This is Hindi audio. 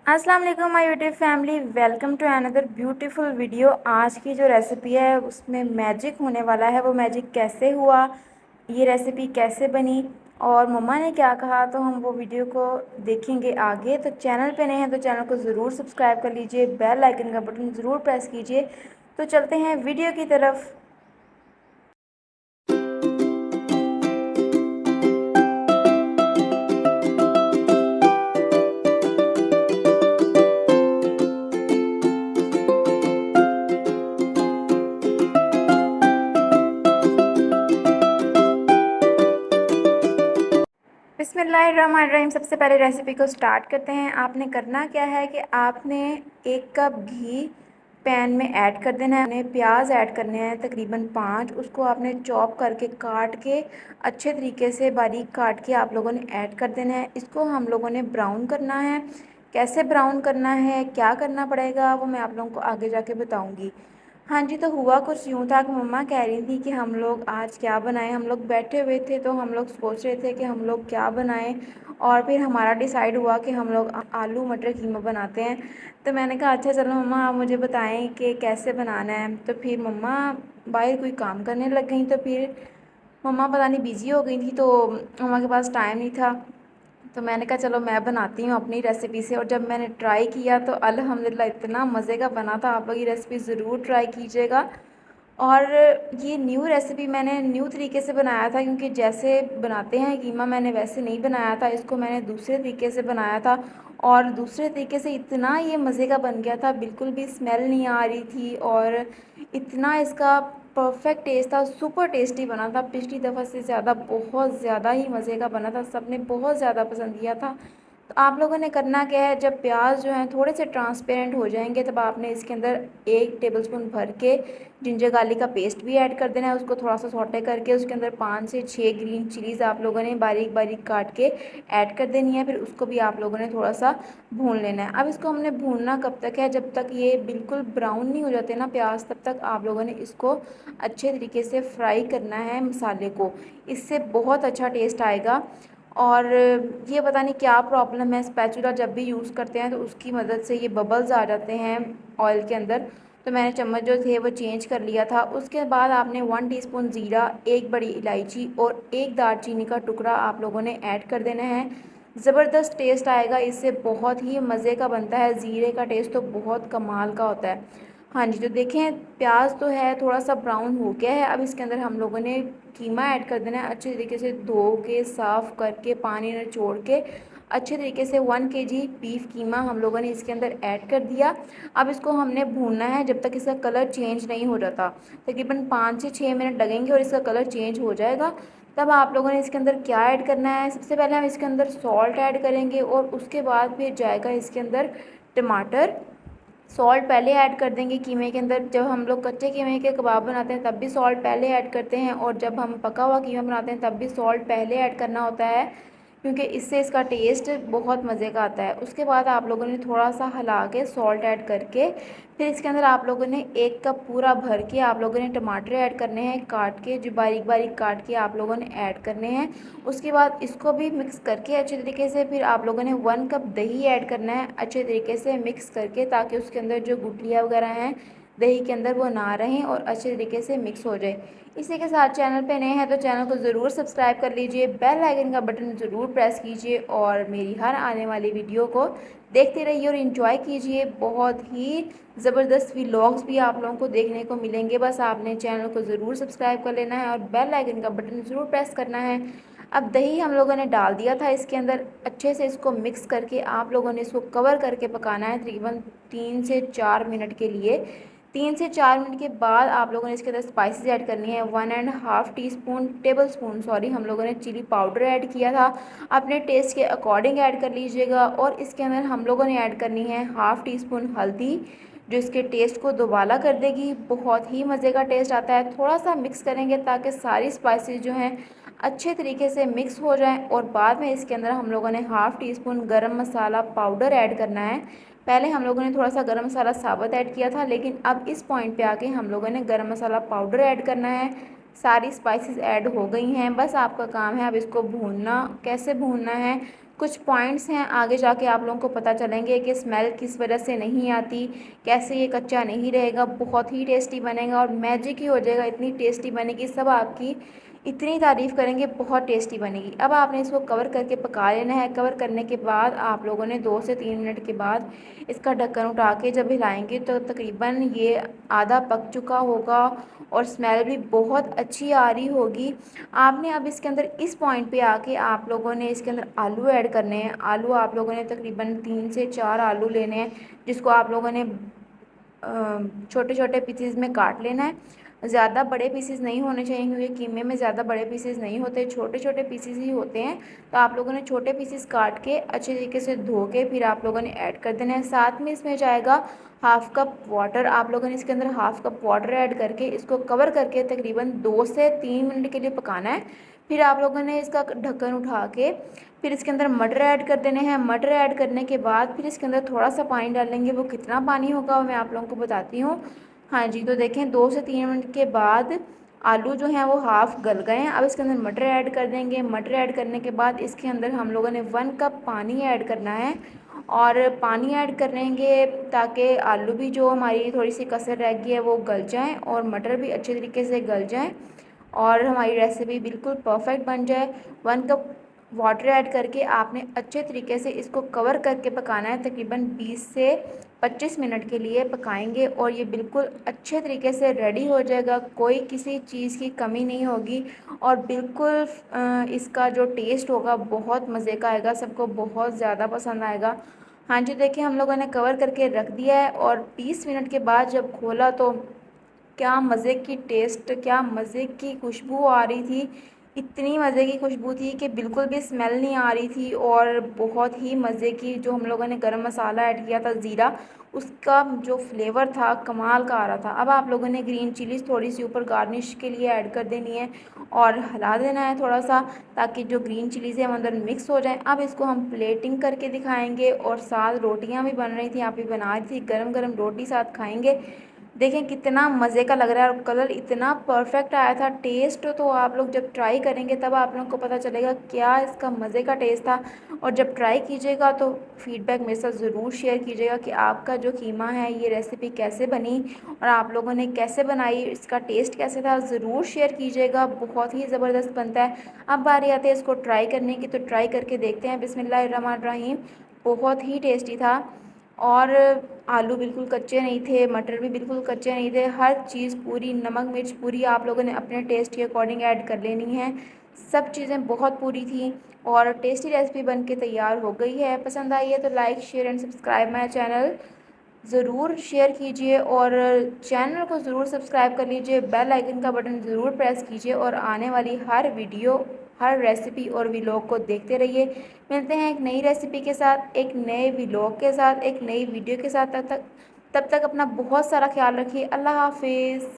अस्सलाम वालेकुम my YouTube family, welcome to another beautiful video. आज की जो रेसिपी है उसमें मैजिक होने वाला है। वो मैजिक कैसे हुआ, ये रेसिपी कैसे बनी और मम्मा ने क्या कहा, तो हम वो वीडियो को देखेंगे आगे। तो चैनल पे नए हैं तो चैनल को ज़रूर सब्सक्राइब कर लीजिए, बेल आइकन का बटन ज़रूर प्रेस कीजिए। तो चलते हैं वीडियो की तरफ। बिस्मिल्लाहिर्रहमानिर्रहीम। सबसे पहले रेसिपी को स्टार्ट करते हैं। आपने करना क्या है कि आपने 1 कप घी पैन में ऐड कर देना है। प्याज ऐड करने हैं तकरीबन 5, उसको आपने चॉप करके काट के अच्छे तरीके से बारीक काट के आप लोगों ने ऐड कर देना है। इसको हम लोगों ने ब्राउन करना है। कैसे ब्राउन करना है, क्या करना पड़ेगा, वो मैं आप लोगों को आगे जाके बताऊँगी। हाँ जी, तो हुआ कुछ यूँ था कि मम्मा कह रही थी कि हम लोग आज क्या बनाएं। हम लोग बैठे हुए थे तो हम लोग सोच रहे थे कि हम लोग क्या बनाएं, और फिर हमारा डिसाइड हुआ कि हम लोग आलू मटर कीमा बनाते हैं। तो मैंने कहा अच्छा चलो मम्मा आप मुझे बताएं कि कैसे बनाना है। तो फिर मम्मा बाहर कोई काम करने लग गई। तो फिर मम्मा पता नहीं बिज़ी हो गई थी, तो मम्मा के पास टाइम नहीं था। तो मैंने कहा चलो मैं बनाती हूँ अपनी रेसिपी से। और जब मैंने ट्राई किया तो अल्हम्दुलिल्लाह इतना मज़े का बना था। आप लोग ये रेसिपी ज़रूर ट्राई कीजिएगा। और ये न्यू रेसिपी मैंने न्यू तरीके से बनाया था, क्योंकि जैसे बनाते हैं कीमा मैंने वैसे नहीं बनाया था। इसको मैंने दूसरे तरीके से बनाया था, और दूसरे तरीके से इतना ये मज़े का बन गया था, बिल्कुल भी स्मेल नहीं आ रही थी, और इतना इसका परफेक्ट टेस्ट था, सुपर टेस्टी बना था। पिछली दफ़ा से ज़्यादा बहुत ज़्यादा ही मज़े का बना था, सबने बहुत ज़्यादा पसंद किया था। तो आप लोगों ने करना क्या है, जब प्याज जो हैं थोड़े से ट्रांसपेरेंट हो जाएंगे तब आपने इसके अंदर 1 टेबलस्पून भर के जिंजर गार्लिक का पेस्ट भी ऐड कर देना है। उसको थोड़ा सा सौटे करके उसके अंदर 5 से 6 ग्रीन चिलीज़ आप लोगों ने बारीक बारीक काट के ऐड कर देनी है। फिर उसको भी आप लोगों ने थोड़ा सा भून लेना है। अब इसको हमने भूनना कब तक है, जब तक ये बिल्कुल ब्राउन नहीं हो जाते ना प्याज, तब तक आप लोगों ने इसको अच्छे तरीके से फ्राई करना है मसाले को। इससे बहुत अच्छा टेस्ट आएगा। और ये पता नहीं क्या प्रॉब्लम है, स्पैचुला जब भी यूज़ करते हैं तो उसकी मदद से ये बबल्स आ जाते हैं ऑयल के अंदर। तो मैंने चम्मच जो थे वो चेंज कर लिया था। उसके बाद आपने 1 टीस्पून ज़ीरा, 1 बड़ी इलायची और 1 दालचीनी का टुकड़ा आप लोगों ने ऐड कर देना है। ज़बरदस्त टेस्ट आएगा इससे, बहुत ही मज़े का बनता है। ज़ीरे का टेस्ट तो बहुत कमाल का होता है। हाँ जी, तो देखें प्याज तो है थोड़ा सा ब्राउन हो गया है। अब इसके अंदर हम लोगों ने कीमा ऐड कर देना है। अच्छे तरीके से धो के साफ़ करके पानी निचोड़ के अच्छे तरीके से 1 केजी बीफ कीमा हम लोगों ने इसके अंदर ऐड कर दिया। अब इसको हमने भूनना है जब तक इसका कलर चेंज नहीं हो जाता। तकरीबन 5 से 6 मिनट लगेंगे और इसका कलर चेंज हो जाएगा। तब आप लोगों ने इसके अंदर क्या ऐड करना है, सबसे पहले हम इसके अंदर सॉल्ट ऐड करेंगे और उसके बाद फिर जाएगा इसके अंदर टमाटर। सॉल्ट पहले ऐड कर देंगे कीमे के अंदर। जब हम लोग कच्चे कीमे के कबाब बनाते हैं तब भी सॉल्ट पहले ऐड करते हैं, और जब हम पका हुआ कीमा बनाते हैं तब भी सॉल्ट पहले ऐड करना होता है, क्योंकि इससे इसका टेस्ट बहुत मज़े का आता है। उसके बाद आप लोगों ने थोड़ा सा हिला के सॉल्ट ऐड करके फिर इसके अंदर आप लोगों ने 1 कप पूरा भर के आप लोगों ने टमाटर ऐड करने हैं काट के, जो बारीक बारीक काट के आप लोगों ने ऐड करने हैं। उसके बाद इसको भी मिक्स करके अच्छे तरीके से फिर आप लोगों ने 1 कप दही ऐड करना है अच्छे तरीके से मिक्स करके, ताकि उसके अंदर जो गुठलियाँ वगैरह हैं दही के अंदर वो ना रहें और अच्छे तरीके से मिक्स हो जाए। इसी के साथ चैनल पे नए हैं तो चैनल को ज़रूर सब्सक्राइब कर लीजिए, बेल आइकन का बटन ज़रूर प्रेस कीजिए और मेरी हर आने वाली वीडियो को देखते रहिए और इन्जॉय कीजिए। बहुत ही ज़बरदस्त व्लॉग्स भी आप लोगों को देखने को मिलेंगे। बस आपने चैनल को ज़रूर सब्सक्राइब कर लेना है और बेल आइकन का बटन ज़रूर प्रेस करना है। अब दही हम लोगों ने डाल दिया था इसके अंदर, अच्छे से इसको मिक्स करके आप लोगों ने इसको कवर करके पकाना है तकरीबन 3 से 4 मिनट के लिए। 3 से 4 मिनट के बाद आप लोगों ने इसके अंदर स्पाइसेस ऐड करनी है। 1.5 टेबल स्पून हम लोगों ने चिली पाउडर ऐड किया था। अपने टेस्ट के अकॉर्डिंग ऐड कर लीजिएगा। और इसके अंदर हम लोगों ने ऐड करनी है 1/2 टीस्पून हल्दी, जो इसके टेस्ट को दोबारा कर देगी। बहुत ही मज़े का टेस्ट आता है। थोड़ा सा मिक्स करेंगे ताकि सारी स्पाइसेस जो हैं अच्छे तरीके से मिक्स हो जाएं। और बाद में इसके अंदर हम लोगों ने 1/2 टीस्पून गरम मसाला पाउडर ऐड करना है। पहले हम लोगों ने थोड़ा सा गरम मसाला साबुत ऐड किया था, लेकिन अब इस पॉइंट पे आके हम लोगों ने गरम मसाला पाउडर ऐड करना है। सारी स्पाइसेस ऐड हो गई हैं, बस आपका काम है अब इसको भूनना। कैसे भूनना है, कुछ पॉइंट्स हैं आगे जाके आप लोगों को पता चलेंगे कि स्मेल किस वजह से नहीं आती, कैसे ये कच्चा नहीं रहेगा, बहुत ही टेस्टी बनेगा और मैजिक ही हो जाएगा, इतनी टेस्टी बनेगी, सब आपकी इतनी तारीफ़ करेंगे, बहुत टेस्टी बनेगी। अब आपने इसको कवर करके पका लेना है। कवर करने के बाद आप लोगों ने 2 से 3 मिनट के बाद इसका ढक्कन उठा के जब हिलाएंगे तो तकरीबन ये आधा पक चुका होगा और स्मेल भी बहुत अच्छी आ रही होगी। आपने अब इसके अंदर इस पॉइंट पे आके आप लोगों ने इसके अंदर आलू ऐड करने हैं। आलू आप लोगों ने तकरीबन 3 से 4 आलू लेने हैं, जिसको आप लोगों ने छोटे छोटे पीसेस में काट लेना है। ज़्यादा बड़े पीसेस नहीं होने चाहिए क्योंकि कीमे में ज़्यादा बड़े पीसेस नहीं होते, छोटे छोटे पीसेस ही होते हैं। तो आप लोगों ने छोटे पीसेस काट के अच्छे तरीके से धो के फिर आप लोगों ने ऐड कर देना है। साथ में इसमें जाएगा हाफ़ कप वाटर। आप लोगों ने इसके अंदर हाफ़ कप वाटर ऐड करके इसको कवर करके तकरीबन 2 से 3 मिनट के लिए पकाना है। फिर आप लोगों ने इसका ढक्कन उठा के फिर इसके अंदर मटर ऐड कर देने हैं। मटर ऐड करने के बाद फिर इसके अंदर थोड़ा सा पानी डालेंगे। वो कितना पानी होगा वो मैं आप लोगों को बताती हूँ। हाँ जी, तो देखें 2 से 3 मिनट के बाद आलू जो हैं वो हाफ़ गल गए हैं। अब इसके अंदर मटर ऐड कर देंगे। मटर ऐड करने के बाद इसके अंदर हम लोगों ने 1 कप पानी ऐड करना है और पानी ऐड करेंगे ताकि आलू भी जो हमारी थोड़ी सी कसर रह गई है वो गल जाएँ और मटर भी अच्छे तरीके से गल जाएँ और हमारी रेसिपी बिल्कुल परफेक्ट बन जाए। 1 कप वाटर ऐड करके आपने अच्छे तरीके से इसको कवर करके पकाना है। तकरीबन 20 से 25 मिनट के लिए पकाएंगे और ये बिल्कुल अच्छे तरीके से रेडी हो जाएगा। कोई किसी चीज़ की कमी नहीं होगी और बिल्कुल इसका जो टेस्ट होगा बहुत मज़े का आएगा, सबको बहुत ज़्यादा पसंद आएगा। हाँ जी, देखिए हम लोगों ने कवर करके रख दिया है और 20 मिनट के बाद जब खोला तो क्या मज़े की टेस्ट, क्या मज़े की खुशबू आ रही थी। इतनी मज़े की खुशबू थी कि बिल्कुल भी स्मेल नहीं आ रही थी और बहुत ही मज़े की जो हम लोगों ने गरम मसाला ऐड किया था ज़ीरा, उसका जो फ्लेवर था कमाल का आ रहा था। अब आप लोगों ने ग्रीन चिलीज़ थोड़ी सी ऊपर गार्निश के लिए ऐड कर देनी है और हिला देना है थोड़ा सा ताकि जो ग्रीन चिलीज़ है वो अंदर मिक्स हो जाए। अब इसको हम प्लेटिंग करके दिखाएंगे और साथ रोटियां भी बन रही थी, आप भी बना रही थी, गरम गरम रोटी साथ खाएंगे। देखें कितना मज़े का लग रहा है और कलर इतना परफेक्ट आया था। टेस्ट तो आप लोग जब ट्राई करेंगे तब आप लोगों को पता चलेगा क्या इसका मज़े का टेस्ट था। और जब ट्राई कीजिएगा तो फीडबैक मेरे साथ ज़रूर शेयर कीजिएगा कि आपका जो कीमा है ये रेसिपी कैसे बनी और आप लोगों ने कैसे बनाई, इसका टेस्ट कैसे था, ज़रूर शेयर कीजिएगा। बहुत ही ज़बरदस्त बनता है। अब बारी आती है इसको ट्राई करने की, तो ट्राई करके देखते हैं। बिस्मिल्लाहिर्रहमानिर्रहीम। बहुत ही टेस्टी था और आलू बिल्कुल कच्चे नहीं थे, मटर भी बिल्कुल कच्चे नहीं थे, हर चीज़ पूरी, नमक मिर्च पूरी आप लोगों ने अपने टेस्ट के अकॉर्डिंग ऐड कर लेनी है। सब चीज़ें बहुत पूरी थी और टेस्टी रेसिपी बन के तैयार हो गई है। पसंद आई है तो like share and subscribe my channel ज़रूर शेयर कीजिए और चैनल को ज़रूर सब्सक्राइब कर लीजिए। बेल आइकन का बटन ज़रूर प्रेस कीजिए और आने वाली हर वीडियो, हर रेसिपी और व्लॉग को देखते रहिए। मिलते हैं एक नई रेसिपी के साथ, एक नए व्लॉग के साथ, एक नई वीडियो के साथ। तब तक अपना बहुत सारा ख्याल रखिए। अल्लाह हाफिज़।